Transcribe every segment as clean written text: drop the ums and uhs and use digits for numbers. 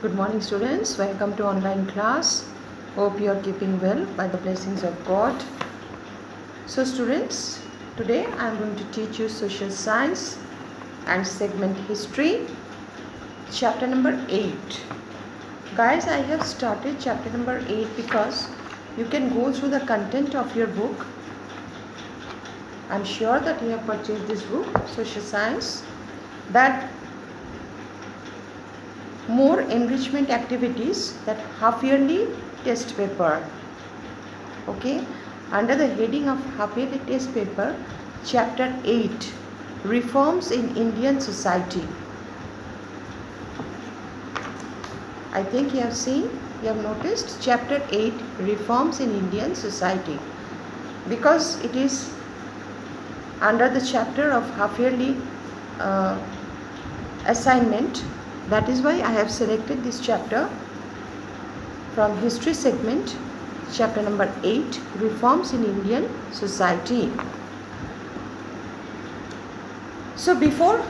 Good morning, students. Welcome to online class. Hope you are keeping well by the blessings of God. So students, today I am going to teach you social science and segment history, chapter number 8. Guys, I have started chapter number 8 because you can go through the content of your book. I am sure that you have purchased this book, Social Science, that more enrichment activities, that half yearly test paper. Okay, under the heading of half yearly test paper, chapter 8, reforms in Indian society. I think you have noticed chapter 8, reforms in Indian society, because it is under the chapter of half yearly assignment. That is why I have selected this chapter from history segment, chapter number 8, reforms in Indian society. So before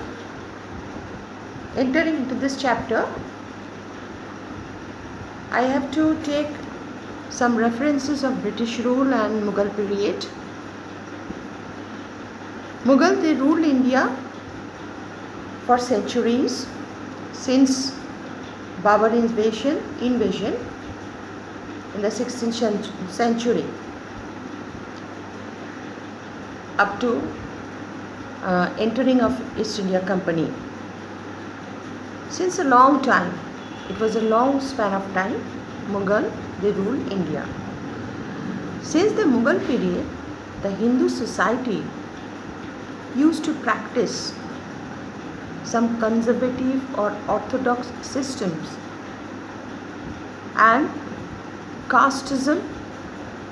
entering into this chapter, I have to take some references of British rule and Mughal period. Mughal, they ruled India for centuries, since Babur invasion in the 16th century up to entering of East India Company. Since a long time, it was a long span of time, Mughal, they ruled India. Since the Mughal period, the Hindu society used to practice some conservative or orthodox systems, and casteism,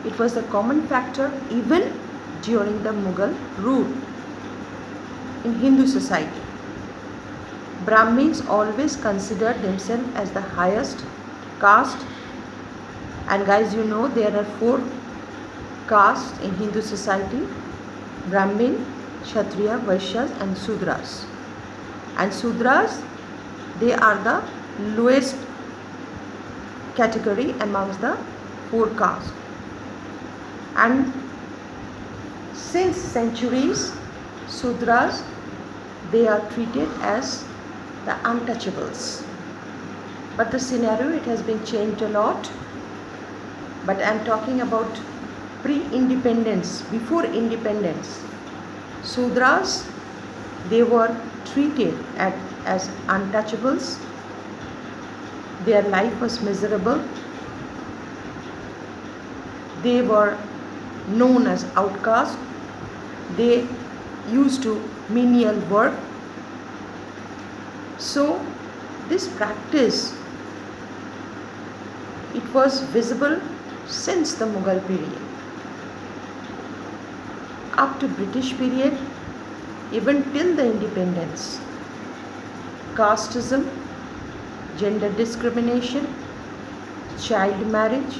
it was a common factor even during the Mughal rule in Hindu society. Brahmins always considered themselves as the highest caste, and guys, you know there are 4 castes in Hindu society: Brahmin, Kshatriya, Vaishyas and Sudras. And Sudras, they are the lowest category amongst the 4 castes. And since centuries, Sudras, they are treated as the untouchables. But the scenario, it has been changed a lot. But I am talking about pre-independence, before independence. Sudras, they were treated as untouchables. Their life was miserable. They were known as outcasts. They used to menial work. So this practice, it was visible since the Mughal period up to British period, even till the independence. Casteism, gender discrimination, child marriage,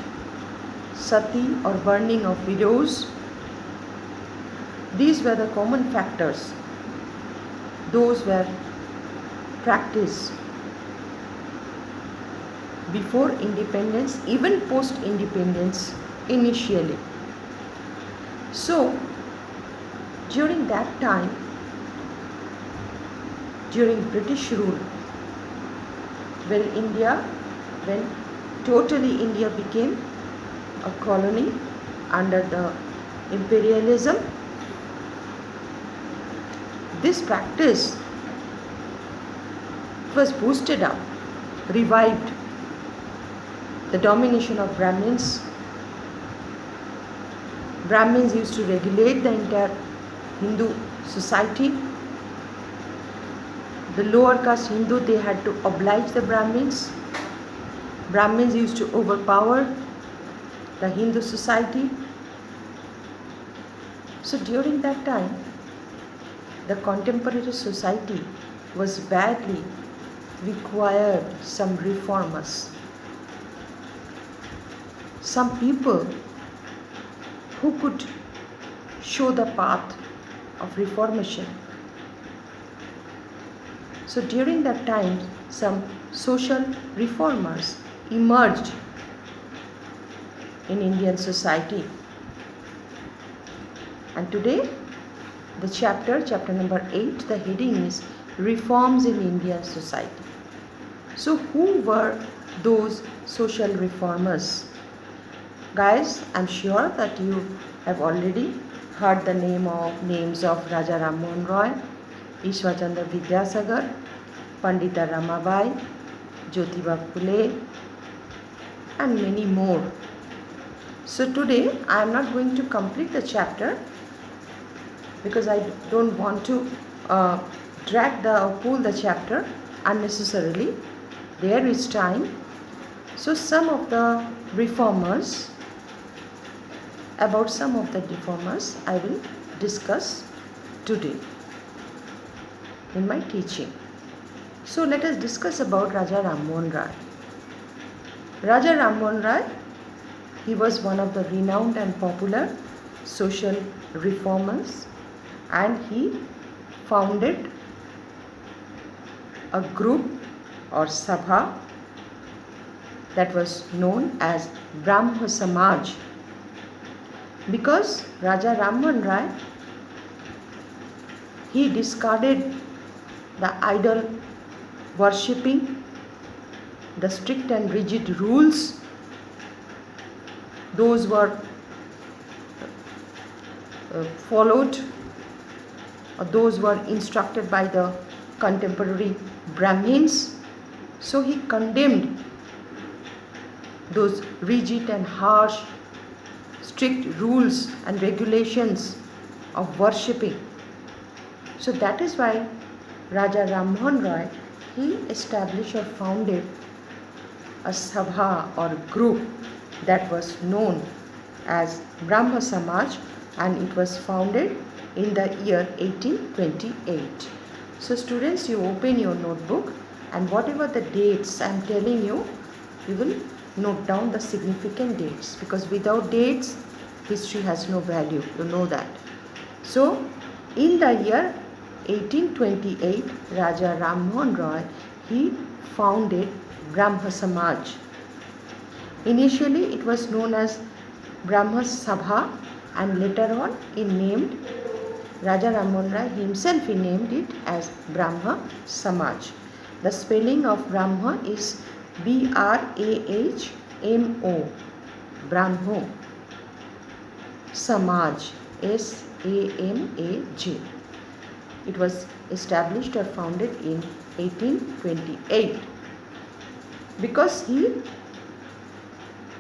sati or burning of widows, these were the common factors. Those were practiced before independence, even post independence initially. So during that time, during British rule, when totally India became a colony under the imperialism, this practice was boosted up, revived. The domination of Brahmins. Brahmins used to regulate the entire Hindu society. The lower caste Hindu, they had to oblige the Brahmins. Brahmins used to overpower the Hindu society. So during that time, the contemporary society was badly required some reformers. Some people who could show the path of reformation. So during that time, some social reformers emerged in Indian society. And today, the chapter number 8, the heading is Reforms in Indian Society. So who were those social reformers? Guys, I'm sure that you have already heard the names of Raja Ram Mohan Roy, Ishwar Chandra Vidyasagar, Pandita Ramabai, Jyotiba Phule, and many more. So today I am not going to complete the chapter because I don't want to pull the chapter unnecessarily. There is time. So about some of the reformers I will discuss today in my teaching. So let us discuss about Raja Ram Mohan Roy. Raja Ram Mohan Roy, he was one of the renowned and popular social reformers, and he founded a group or sabha that was known as Brahmo Samaj. Because Raja Ram Mohan Roy, he discarded the idol worshipping, the strict and rigid rules those were followed or those were instructed by the contemporary Brahmins. So he condemned those rigid and harsh, strict rules and regulations of worshipping. So that is why Raja Ram Mohan Roy, he established or founded a sabha or group that was known as Brahmo Samaj, and it was founded in the year 1828. So students, you open your notebook, and whatever the dates I am telling you, you will note down the significant dates, because without dates history has no value, you know that. So in the year 1828, Raja Ram Mohan Roy, he founded Brahmo Samaj. Initially it was known as Brahmo Sabha, and later on he named Raja Ram Mohan Roy himself, he named it as Brahmo Samaj. The spelling of Brahmo is B-R-A-H-M-O, Brahmo. Samaj, S-A-M-A-J. It was established or founded in 1828. Because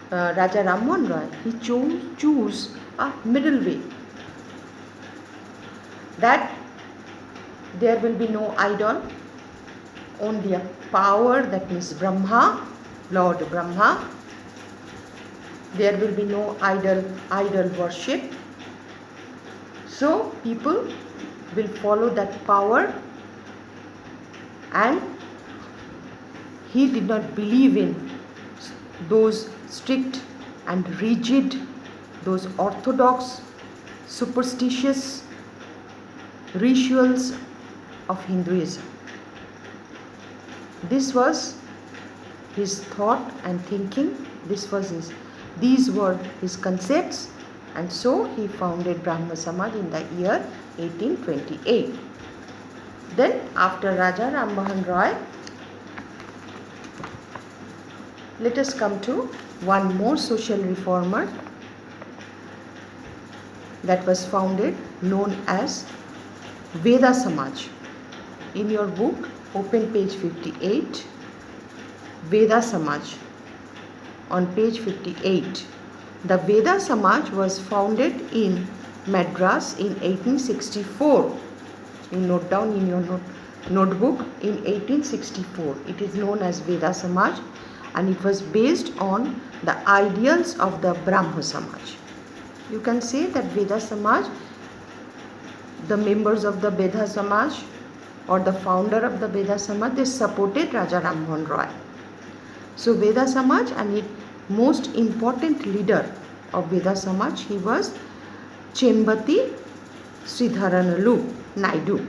Raja Ram Mohan Roy, he chose a middle way, that there will be no idol, only a power, that means Brahma, Lord Brahma. There will be no idol worship. So people will follow that power, and he did not believe in those strict and rigid, those orthodox, superstitious rituals of Hinduism. This was his thought and thinking. These were his concepts, and so he founded Brahmo Samaj in the year 1828. Then after Raja Ram Mohan Roy, let us come to one more social reformer that was founded, known as Veda Samaj. In your book, open page 58, Veda Samaj. On page 58, the Veda Samaj was founded in Madras in 1864. You note down in your notebook, in 1864. It is known as Veda Samaj, and it was based on the ideals of the Brahmo Samaj. You can say that Veda Samaj, the members of the Veda Samaj or the founder of the Veda Samaj, they supported Raja Ram Mohan Roy. So Veda Samaj, and its most important leader of Veda Samaj, he was Chembati Sridharanulu Naidu.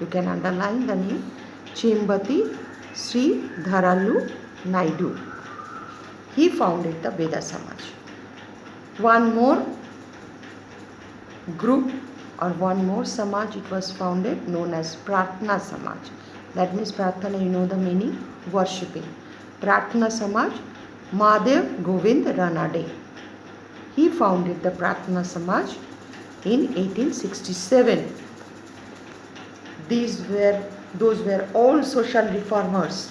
You can underline the name Chembati Sri Dharalu Naidu. He founded the Veda Samaj. One more group or one more Samaj, it was founded, known as Prarthana Samaj. That means Prarthana, you know the meaning, worshipping. Prarthana Samaj, Mahadev Govind Ranade. He founded the Prarthana Samaj in 1867. Those were all social reformers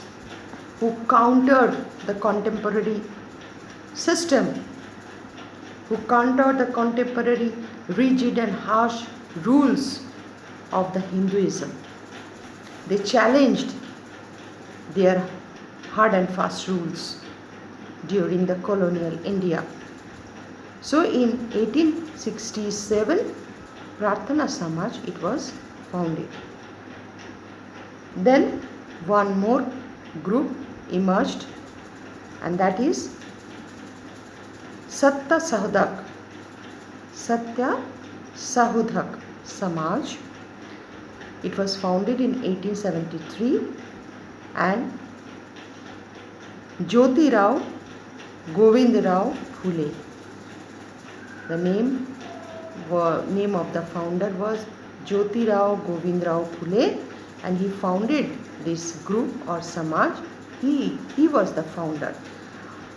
who countered the contemporary system, who countered the contemporary rigid and harsh rules of the Hinduism. They challenged their hard and fast rules during the colonial India. So in 1867, Prarthana Samaj, it was founded. Then one more group emerged, and that is Satya Sahodhak Samaj. It was founded in 1873, and Jyotirao Govindrao Phule. The name of the founder was Jyotirao Govindrao Phule, and he founded this group or Samaj. He was the founder,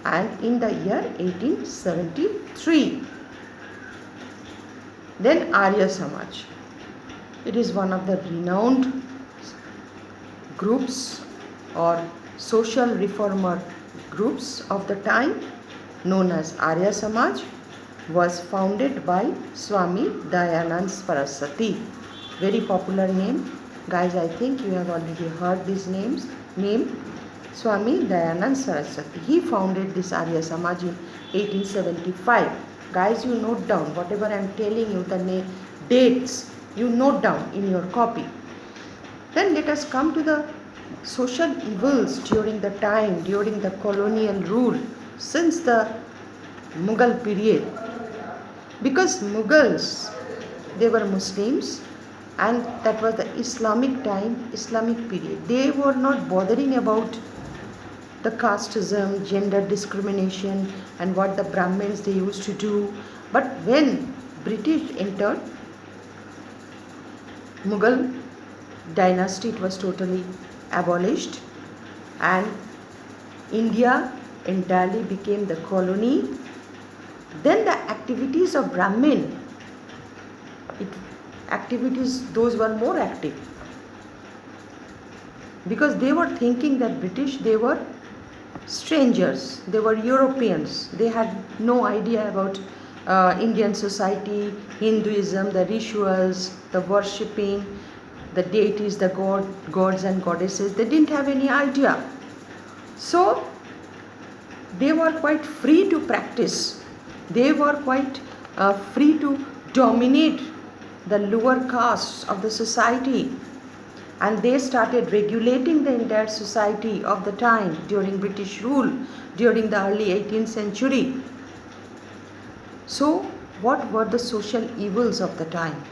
and in the year 1873. Then Arya Samaj. It is one of the renowned groups or social reformer groups of the time, known as Arya Samaj, was founded by Swami Dayanand Saraswati. Very popular name. Guys, I think you have already heard this name, Swami Dayanand Saraswati. He founded this Arya Samaj in 1875. Guys, you note down whatever I am telling you, the dates, you note down in your copy. Then let us come to the social evils during the time, during the colonial rule, since the Mughal period. Because Mughals, they were Muslims, and that was the Islamic time, Islamic period. They were not bothering about the casteism, gender discrimination, and what the Brahmins they used to do. But when British entered, Mughal dynasty, it was totally abolished, and India entirely became the colony. Then the activities of Brahmin, those were more active, because they were thinking that British, they were strangers, they were Europeans, they had no idea about Indian society, Hinduism, the rituals, the worshipping, the deities, the gods and goddesses. They didn't have any idea. So they were quite free to practice. They were quite free to dominate the lower castes of the society. And they started regulating the entire society of the time during British rule, during the early 18th century. So what were the social evils of the time?